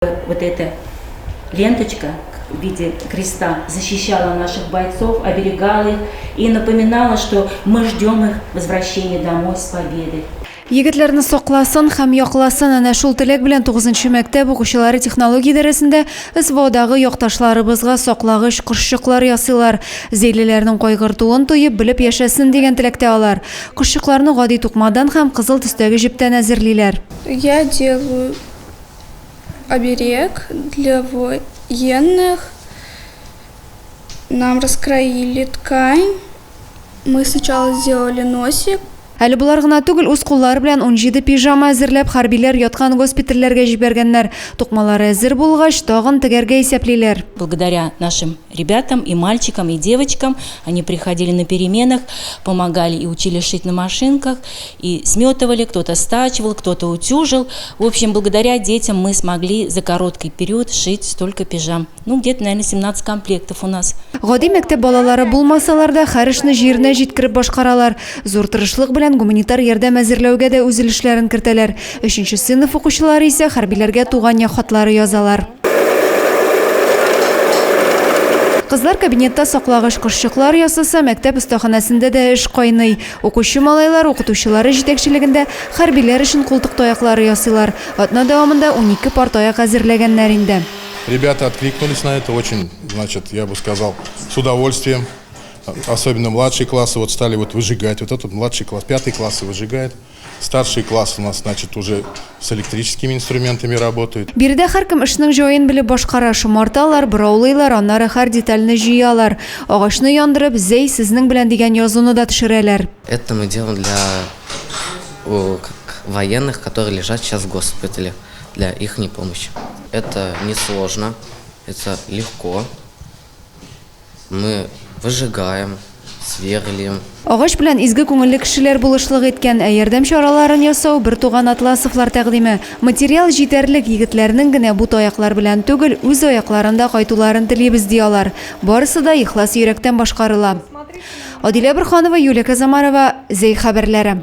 Вот эта ленточка в виде креста защищала наших бойцов, оберегала их и напоминала, что мы ждем их возвращения домой с победой. Егетләрне сакласын һәм якласын әнә шул теләк белән 9нчы мәктәп укучылары технология дәресендә СВОдагы якташларыбызга саклагыч кошчыклар ясыйлар. Зәйлеләрнең кайгыртуын тоеп белеп яшәсен дигән теләктә алар. Кошчыкларны гади тукмадан һәм кызыл төстәге җептән әзерлиләр. Я делаю оберег для военных. Нам раскроили ткань. Мы сначала сделали носик. Әле булар гына түгел, үз куллары белән 17 пижама әзерләп хәрбиләр яткан госпитальләргә җибәргәннәр. Тукмалары әзер булгач, тагын тегәргә исәплиләр. Благодаря нашим ребятам, и мальчикам, и девочкам, они приходили на переменах, помогали и учили шить на машинках, и сметывали, кто-то стачивал, кто-то утюжил. В общем, благодаря детям мы смогли за короткий период шить столько пижам. Ну, где-то, наверное, 17 комплектов у нас. Гади мәктәп балалары булмасалар да, һәр эшне җиренә җиткереп башкаралар. Зур тырышлык белән гуманитар ярдәм әзерләүгә дә үз өлешләрен кертәләр. 3нче сыйныф укучылары исә хәрбиләргә туган як хатлары язалар. Кызлар кабинетта саклагыч кошчыклар ясаса, мәктәп остаханәсендә дә эш кайный. Укучы малайлар укытучылары җитәкчелегендә хәрбиләр өчен култык таяклары ясыйлар. Атна дәвамында 12 пар таяк әзерләгәннәр инде. Ребята откликнулись на это очень, значит, я бы сказал, с удовольствием. Особенно младшие классы вот стали вот выжигать. Вот этот младший класс, 5 классы выжигает. Старший класс у нас, значит, уже с электрическими инструментами работают. Биредә һәркем эшнең җаен белеп башкара, шомарталар, бораулыйлар, аннары һәр детальне җыялар. Агачны яндырып, зәй сезнең белән дигән язуны да төшерәләр. Это мы делаем для военных, которые лежат сейчас в госпитале, для их помощи. Это несложно, это легко. Мы выжигаем, сверлим. Агач белән изге күңелле кешеләр булышлык иткән, ярдәм чараларын ясау бер туган Атласовлар тәкъдиме. Материал җитәрлек, егетләрнең генә бу таяклар белән түгел, үз аякларында кайтуларын телибез диялар. Барысы да ихлас йөрәктән башкарыла. Адилә Борханова, Юлия Казамарова, Зәй хәбәрләре.